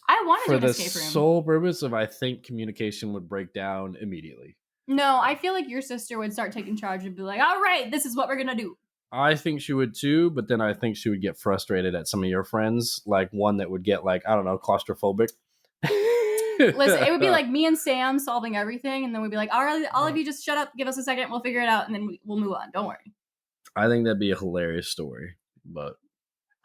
I wanted to do an escape room. For the sole purpose of, I think communication would break down immediately. No, I feel like your sister would start taking charge and be like, all right, this is what we're going to do. I think she would too, but then I think she would get frustrated at some of your friends, like one that would get like, I don't know, claustrophobic. Listen, it would be like me and Sam solving everything, and then we'd be like, all of you just shut up, give us a second, we'll figure it out, and then we'll move on. Don't worry. I think that'd be a hilarious story, but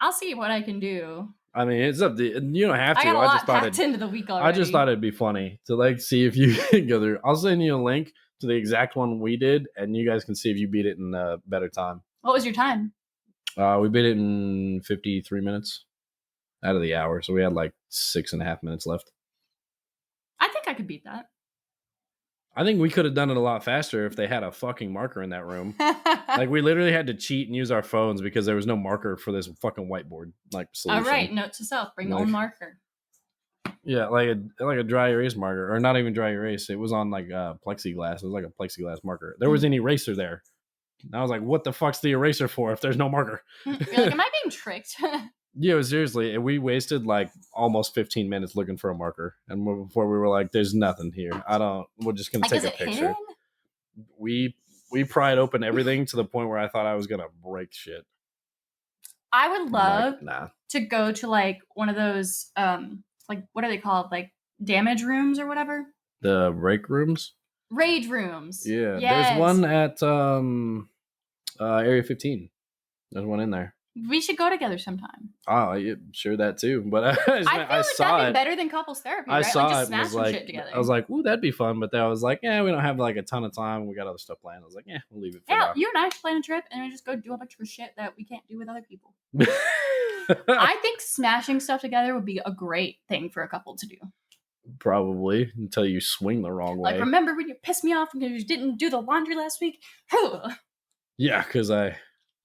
I'll see what I can do. I mean, it's up to you. Don't have to. I got a lot packed into the week already. I just thought it'd be funny to like see if you can go through. I'll send you a link to the exact one we did, and you guys can see if you beat it in a better time. What was your time? We beat it in 53 minutes out of the hour, so we had like 6.5 minutes left. I think I could beat that. I think we could have done it a lot faster if they had a fucking marker in that room. Like, we literally had to cheat and use our phones because there was no marker for this fucking whiteboard solution. All right, note to self: bring your own marker. Yeah, like a dry erase marker, or not even dry erase. It was on like plexiglass. It was like a plexiglass marker. There was an eraser there. And I was like, "What the fuck's the eraser for if there's no marker?" You're like, am I being tricked? Yeah, seriously. We wasted like almost 15 minutes looking for a marker, and before we were like, "There's nothing here. We're just gonna take a picture." Hidden? We pried open everything to the point where I thought I was gonna break shit. I would love to go to like one of those like, what are they called? Like damage rooms or whatever. The break rooms. Rage rooms. Yeah, yes. There's one at Area 15. There's one in there. We should go together sometime. Oh, yeah, sure that too. But I feel like that'd be better than couples therapy. Right? I saw like, just it. smash Was like, shit together. I was like, "Ooh, that'd be fun." But then I was like, "Yeah, we don't have like a ton of time. We got other stuff planned." I was like, "Yeah, we'll leave it." For now. You and I should plan a trip and we just go do a bunch of shit that we can't do with other people. I think smashing stuff together would be a great thing for a couple to do. Probably until you swing the wrong way. Like, remember when you pissed me off because you didn't do the laundry last week? Yeah, because I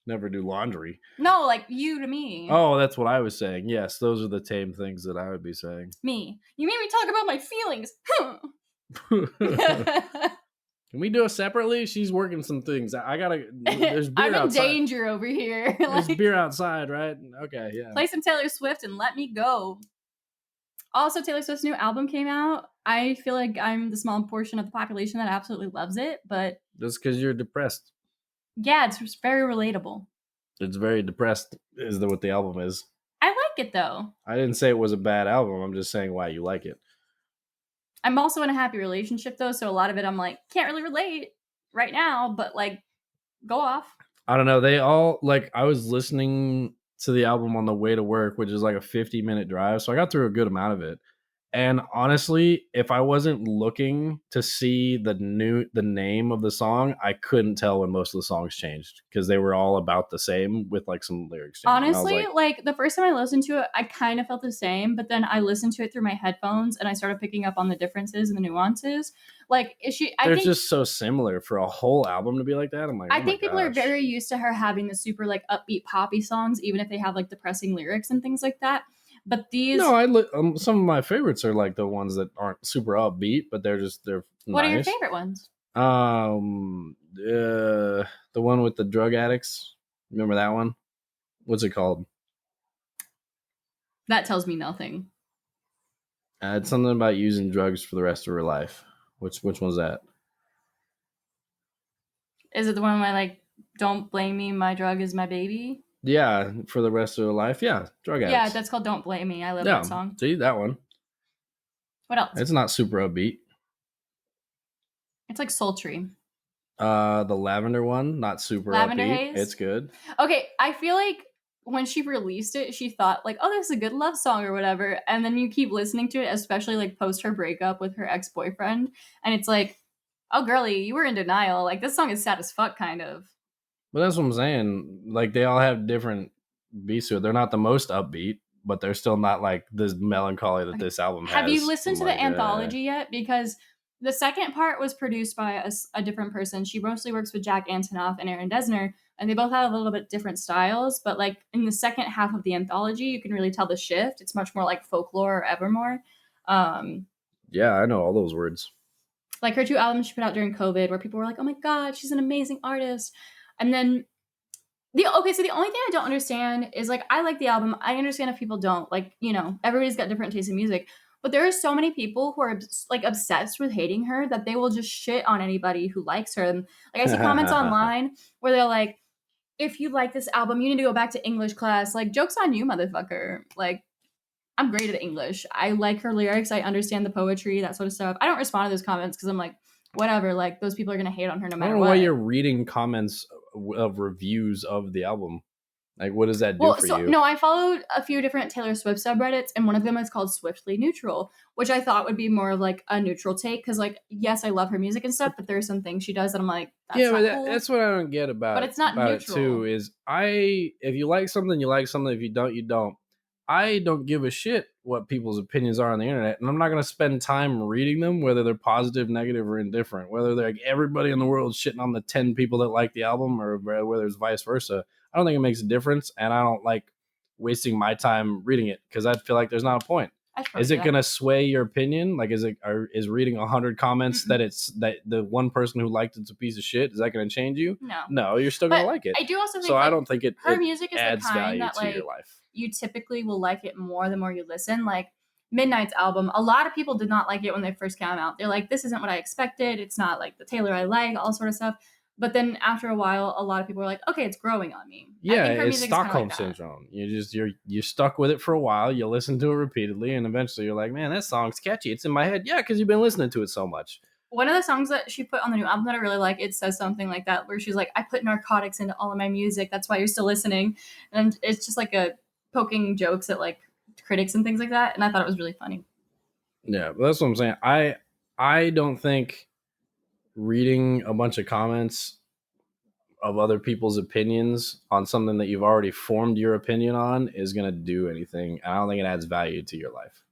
never do laundry. No, like you to me. Oh, that's what I was saying. Yes, those are the tame things that I would be saying. Me. You made me talk about my feelings. Can we do it separately? She's working some things. I gotta. There's I'm beer in outside. danger over here. There's Like, beer outside, right? Okay, yeah. play some Taylor Swift and let me go. Also, Taylor Swift's new album came out. I feel like I'm the small portion of the population that absolutely loves it, but Just because you're depressed, yeah, it's very relatable. it's very depressed. Is what the album is. I like it though. I didn't say it was a bad album. I'm just saying why you like it. I'm also in a happy relationship though, so a lot of it I'm like, can't really relate right now, but like, go off. I don't know. They all like. I was listening to the album on the way to work, which is like a 50-minute drive, so I got through a good amount of it. And honestly, if I wasn't looking to see the name of the song, I couldn't tell when most of the songs changed because they were all about the same with like some lyrics changing. And I was Honestly, like the first time I listened to it, I kind of felt the same, but then I listened to it through my headphones and I started picking up on the differences and the nuances. Like, is she? they're just so similar for a whole album to be like that. I'm like, I oh think my people are gosh. very used to her having the super like upbeat poppy songs, even if they have like depressing lyrics and things like that. But these, No, some of my favorites are like the ones that aren't super upbeat, but they're what are your nice. favorite ones? The one with the drug addicts. Remember that one? What's it called? That tells me nothing. It's something about using drugs for the rest of her life. Which one's that? Is it the one where like, don't blame me, my drug is my baby? Yeah, for the rest of her life. Yeah, drug addicts. Yeah, that's called Don't Blame Me. I love that song. See that one? What else? It's not super upbeat. It's like sultry. The lavender one, not super Lavender upbeat. Haze? It's good. Okay, I feel like when she released it, she thought like, "Oh, this is a good love song or whatever," and then you keep listening to it, especially like post her breakup with her ex boyfriend, and it's like, "Oh, girly, you were in denial. Like this song is sad as fuck, kind of." But that's what I'm saying. Like they all have different beats to it. They're not the most upbeat, but they're still not like this melancholy that this album has. Have you listened to like, the anthology yet? Because the second part was produced by a different person. She mostly works with Jack Antonoff and Aaron Dessner, and they both have a little bit different styles. But like in the second half of the anthology, you can really tell the shift. It's much more like folklore or Evermore. Yeah, I know all those words. Like her two albums she put out during COVID, where people were like, "Oh my god, she's an amazing artist," and then so the only thing I don't understand is like I like the album. I understand if people don't. Like, you know, everybody's got different tastes in music. But there are so many people who are like obsessed with hating her that they will just shit on anybody who likes her. And like I see comments online where they're like, if you like this album, you need to go back to English class. Like, joke's on you, motherfucker. Like, I'm great at English. I like her lyrics. I understand the poetry, that sort of stuff. I don't respond to those comments because I'm like, whatever. Like, those people are gonna hate on her no I matter don't know what. why you're reading comments of reviews of the album. Like, what does that do for you? No, I followed a few different Taylor Swift subreddits, and one of them is called Swiftly Neutral, which I thought would be more of like a neutral take. Because, like, yes, I love her music and stuff, but there are some things she does that I'm like, that's yeah, not but cool. that's what I don't get about. But it's not about neutral. it too. Is if you like something, you like something. If you don't, you don't. I don't give a shit what people's opinions are on the internet, and I'm not going to spend time reading them, whether they're positive, negative, or indifferent. Whether they're like everybody in the world shitting on the 10 people that like the album, or whether it's vice versa. I don't think it makes a difference, and I don't like wasting my time reading it because I feel like there's not a point. Is it going to sway your opinion? Like, is reading 100 comments that the one person who liked it's a piece of shit? Is that going to change you? No, you're still going to like it. I do also think so. I don't think her music is adds the kind value that to like your life. You typically will like it more the more you listen. Like Midnight's album, a lot of people did not like it when they first came out. They're like, this isn't what I expected. It's not like the Taylor I like, all sort of stuff. But then after a while, a lot of people were like, okay, it's growing on me. Yeah, it's Stockholm syndrome. You're stuck with it for a while. You listen to it repeatedly, and eventually you're like, man, that song's catchy. It's in my head. Yeah, because you've been listening to it so much. One of the songs that she put on the new album that I really like, it says something like that, where she's like, I put narcotics into all of my music. That's why you're still listening. And it's just like a poking jokes at like critics and things like that. And I thought it was really funny. Yeah, but that's what I'm saying. I don't think reading a bunch of comments of other people's opinions on something that you've already formed your opinion on is going to do anything. I don't think it adds value to your life.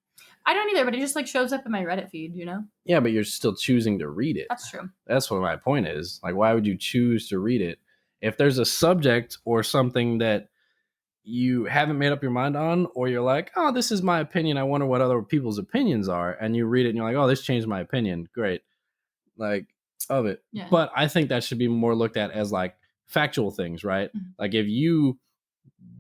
I don't either, but it just like shows up in my Reddit feed, you know? Yeah, but you're still choosing to read it. That's true. That's what my point is. Like, why would you choose to read it? If there's a subject or something that you haven't made up your mind on, or you're like, oh, this is my opinion, I wonder what other people's opinions are, and you read it and you're like, oh, this changed my opinion, great. Like, of it. Yeah. But I think that should be more looked at as like factual things, right? Mhm. Like if you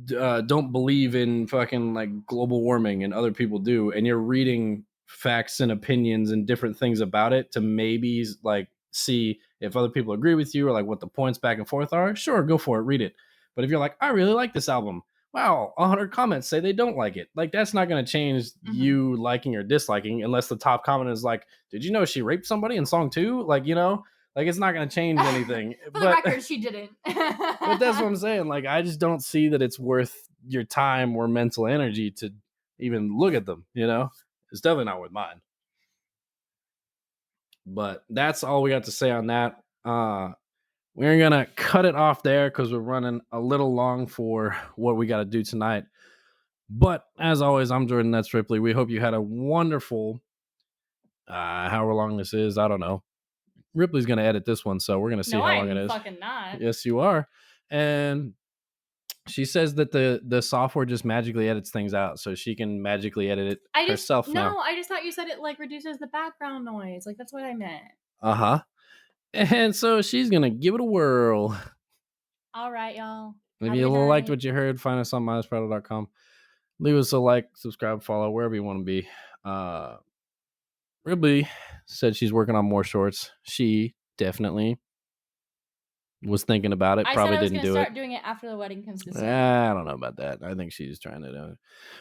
don't believe in fucking like global warming and other people do, and you're reading facts and opinions and different things about it to maybe like see if other people agree with you or like what the points back and forth are, sure, go for it, read it. But if you're like, I really like this album, wow, 100 comments say they don't like it, like that's not going to change you liking or disliking unless the top comment is like, did you know she raped somebody in song 2? Like, you know, like it's not going to change anything. For the record, she didn't. But that's what I'm saying. Like, I just don't see that it's worth your time or mental energy to even look at them, you know? It's definitely not worth mine. But that's all we got to say on that. We're going to cut it off there because we're running a little long for what we got to do tonight. But as always, I'm Jordan. That's Ripley. We hope you had a wonderful, however long this is. I don't know. Ripley's going to edit this one, so we're going to see No, how long it I'm is. fucking not. Yes, you are. And she says that the software just magically edits things out, so she can magically edit it herself now. No, I just thought you said it like reduces the background noise. Like that's what I meant. Uh-huh. And so she's gonna give it a whirl. All right, y'all. If Have a you good liked night. what you heard, find us on mindlessprattle.com. Leave us a like, subscribe, follow, wherever you want to be. Ripley said she's working on more shorts. She definitely was thinking about it. I Probably said I was didn't gonna do start it. doing it after the wedding comes to Sam. I don't know about that. I think she's trying to do it.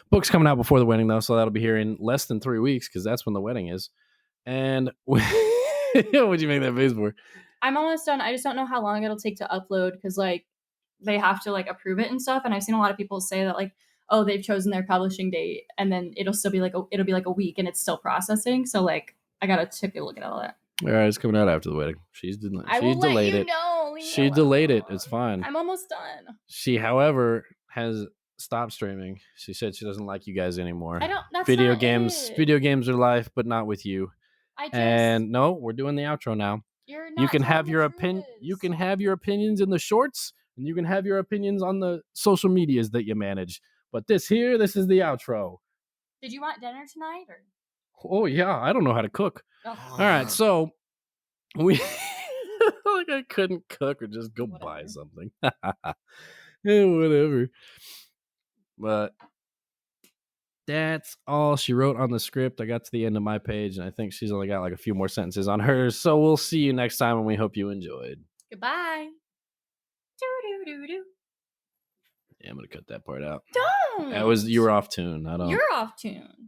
Book's coming out before the wedding, though, so that'll be here in less than 3 weeks because that's when the wedding is. And what'd you make that face for? I'm almost done. I just don't know how long it'll take to upload because like they have to like approve it and stuff. And I've seen a lot of people say that like, oh, they've chosen their publishing date, and then it'll still be like it'll be like a week and it's still processing. So like I gotta take a look at all that. All right, it's coming out after the wedding. She's delayed it. Know. She delayed it. It's fine. I'm almost done. She, however, has stopped streaming. She said she doesn't like you guys anymore. I don't. That's Video not games. it. Video games are life, but not with you. I just. And no, we're doing the outro now. You're not. You can have telling your the opinion. truth. You can have your opinions in the shorts, and you can have your opinions on the social medias that you manage. But this is the outro. Did you want dinner tonight or? Oh yeah, I don't know how to cook. Oh. All right, so we like I couldn't cook or just go buy something. Yeah, whatever. But that's all she wrote on the script. I got to the end of my page, and I think she's only got like a few more sentences on hers. So we'll see you next time, and we hope you enjoyed. Goodbye. Do. Yeah, I'm gonna cut that part out. Don't. You were off tune. I don't. You're off tune.